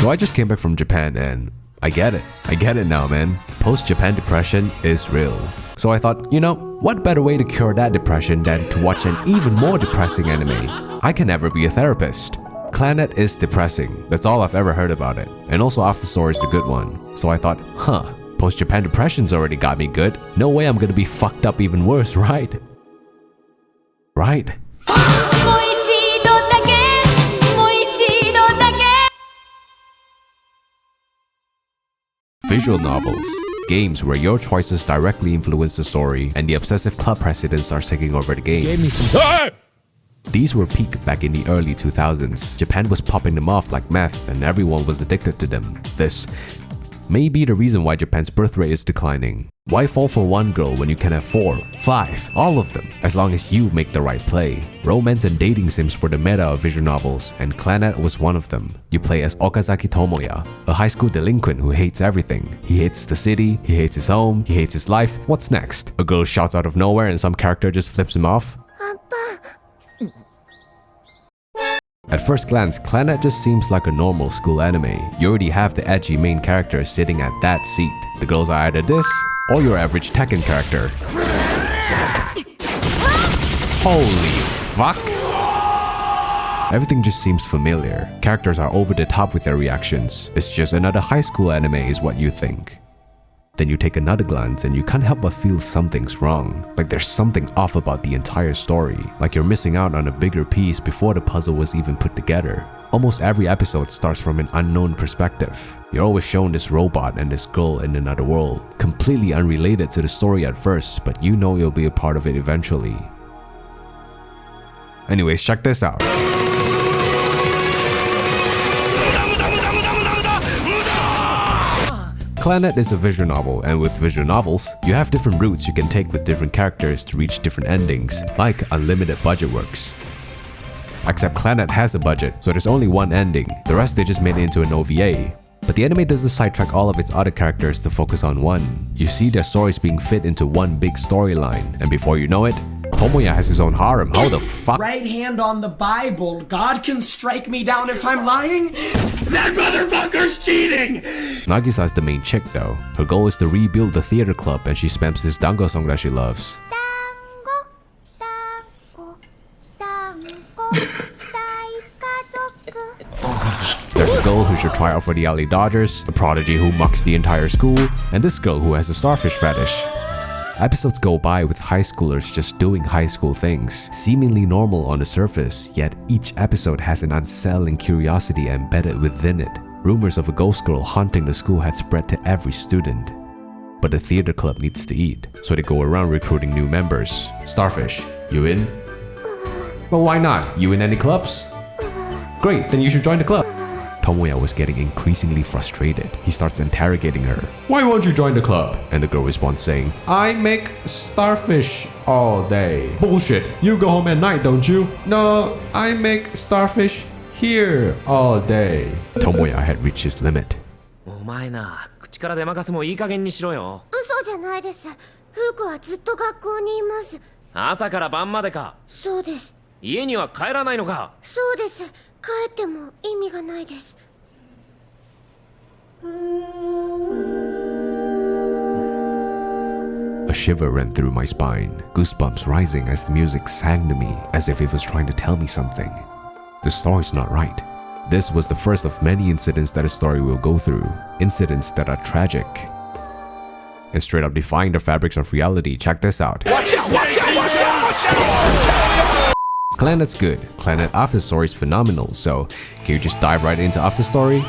So I just came back from Japan and I get it. I get it now, man. Post-Japan depression is real. So I thought, you know, what better way to cure that depression than to watch an even more depressing anime? I can never be a therapist. Clannad is depressing. That's all I've ever heard about it. And also After Story is the good one. So I thought, post-Japan depression's already got me good. No way I'm gonna be fucked up even worse, right? Right? Visual novels. Games where your choices directly influence the story and the obsessive club presidents are taking over the game. Gave me some. These were peak back in the early 2000s. Japan was popping them off like meth and everyone was addicted to them. This may be the reason why Japan's birth rate is declining. Why fall for one girl when you can have 4, 5, all of them, as long as you make the right play? Romance and dating sims were the meta of visual novels, and Clannad was one of them. You play as Okazaki Tomoya, a high school delinquent who hates everything. He hates the city, he hates his home, he hates his life. What's next? A girl shouts out of nowhere and some character just flips him off? At first glance, Clannad just seems like a normal school anime. You already have the edgy main character sitting at that seat. The girls are either this, or your average Tekken character. Holy fuck! Everything just seems familiar. Characters are over the top with their reactions. It's just another high school anime is what you think. Then you take another glance and you can't help but feel something's wrong. Like there's something off about the entire story. Like you're missing out on a bigger piece before the puzzle was even put together. Almost every episode starts from an unknown perspective. You're always shown this robot and this girl in another world, completely unrelated to the story at first, but you know you'll be a part of it eventually. Anyways, check this out. Clannad is a visual novel, and with visual novels, you have different routes you can take with different characters to reach different endings, like unlimited budget works. Except Clannad has a budget, so there's only one ending. The rest they just made it into an OVA. But the anime doesn't sidetrack all of its other characters to focus on one. You see their stories being fit into one big storyline, and before you know it, Tomoya has his own harem. How the fuck? Right hand on the Bible. God can strike me down if I'm lying. That motherfucker's cheating! Nagisa is the main chick though. Her goal is to rebuild the theater club and she spams this dango song that she loves. There's a girl who should try out for the LA Dodgers, a prodigy who mucks the entire school, and this girl who has a starfish fetish. Episodes go by with high schoolers just doing high school things, seemingly normal on the surface, yet each episode has an unsettling curiosity embedded within it. Rumors of a ghost girl haunting the school had spread to every student. But the theater club needs to eat, so they go around recruiting new members. Starfish, you in? Well, why not? You in any clubs? Great, then you should join the club. Tomoya was getting increasingly frustrated. He starts interrogating her. Why won't you join the club? And the girl responds saying, I make starfish all day. Bullshit, you go home at night, don't you? No, I make starfish here all day. Tomoya had reached his limit. お前な、口から出まかすもいい加減にしろよ。嘘じゃないです。フーコはずっと学校にいます。朝から晩までか。そうです。家には帰らないのか。そうです。帰っても意味がないです。A shiver ran through my spine, goosebumps rising as the music sang to me as if it was trying to tell me something. The story's not right. This was the first of many incidents that a story will go through, incidents that are tragic. And straight up defying the fabrics of reality, check this out. Watch out, watch out, watch out, watch out! Clannad's good. Clannad After Story is phenomenal, so can you just dive right into After Story?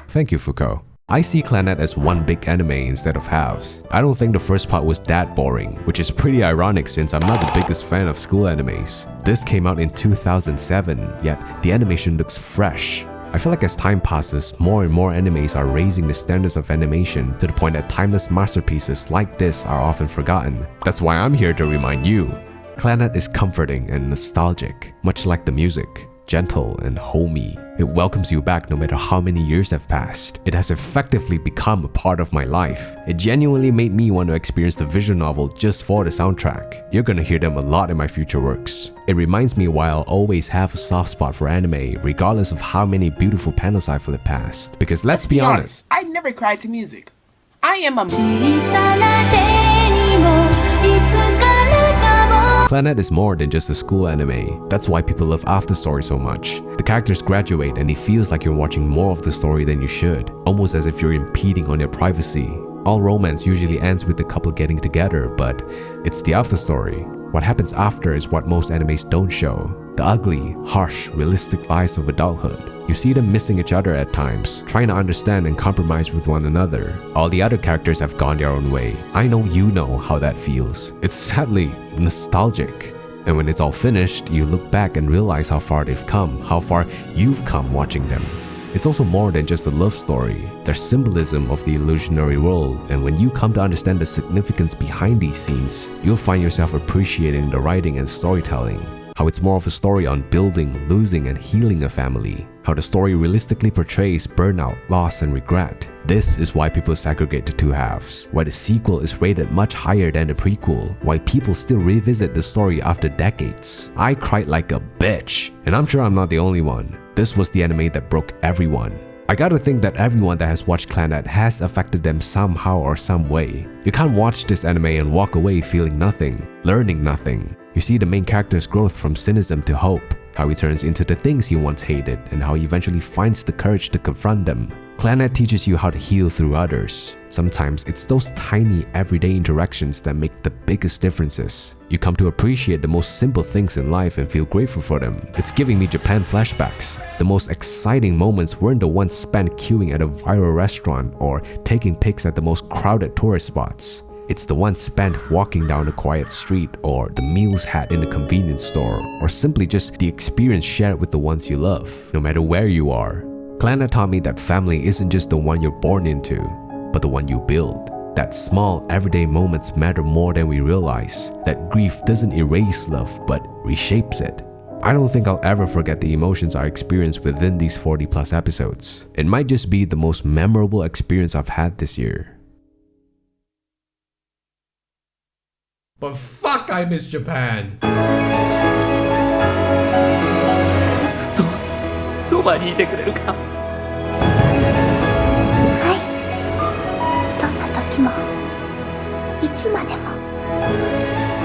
Thank you, Foucault. I see Clannad as one big anime instead of halves. I don't think the first part was that boring, which is pretty ironic since I'm not the biggest fan of school animes. This came out in 2007, yet the animation looks fresh. I feel like as time passes, more and more animes are raising the standards of animation to the point that timeless masterpieces like this are often forgotten. That's why I'm here to remind you. Clannad is comforting and nostalgic, much like the music. gentle, and homey. It welcomes you back no matter how many years have passed. It has effectively become a part of my life. It genuinely made me want to experience the visual novel just for the soundtrack. You're gonna hear them a lot in my future works. It reminds me why I'll always have a soft spot for anime, regardless of how many beautiful panels I've from the past. Because let's be honest, I never cried to music. I am a Clannad is more than just a school anime. That's why people love After Story so much. The characters graduate and it feels like you're watching more of the story than you should, almost as if you're impeding on their privacy. All romance usually ends with the couple getting together, but it's the after story. What happens after is what most animes don't show. The ugly, harsh, realistic lives of adulthood. You see them missing each other at times, trying to understand and compromise with one another. All the other characters have gone their own way. I know you know how that feels. It's sadly nostalgic. And when it's all finished, you look back and realize how far they've come, how far you've come watching them. It's also more than just a love story. There's symbolism of the illusionary world, and when you come to understand the significance behind these scenes, you'll find yourself appreciating the writing and storytelling. How it's more of a story on building, losing, and healing a family. How the story realistically portrays burnout, loss, and regret. This is why people segregate the two halves. Why the sequel is rated much higher than the prequel. Why people still revisit the story after decades. I cried like a bitch, and I'm sure I'm not the only one. This was the anime that broke everyone. I gotta think that everyone that has watched Clannad has affected them somehow or some way. You can't watch this anime and walk away feeling nothing, learning nothing. You see the main character's growth from cynicism to hope, how he turns into the things he once hated, and how he eventually finds the courage to confront them. Clannad teaches you how to heal through others. Sometimes it's those tiny everyday interactions that make the biggest differences. You come to appreciate the most simple things in life and feel grateful for them. It's giving me Japan flashbacks. The most exciting moments weren't the ones spent queuing at a viral restaurant or taking pics at the most crowded tourist spots. It's the ones spent walking down a quiet street, or the meals had in the convenience store, or simply just the experience shared with the ones you love, no matter where you are. Clannad taught me that family isn't just the one you're born into, but the one you build. That small, everyday moments matter more than we realize. That grief doesn't erase love, but reshapes it. I don't think I'll ever forget the emotions I experienced within these 40+ episodes. It might just be the most memorable experience I've had this year. But fuck, I miss Japan! そばにいてくれるか。はいどんな時もいつまでも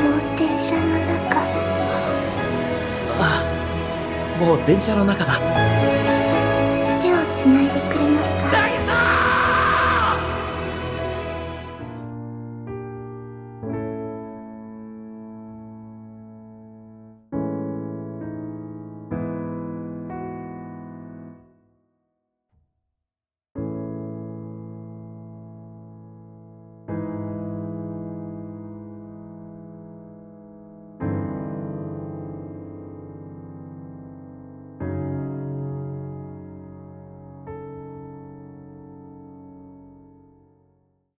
もう電車の中ああ、もう電車の中だ。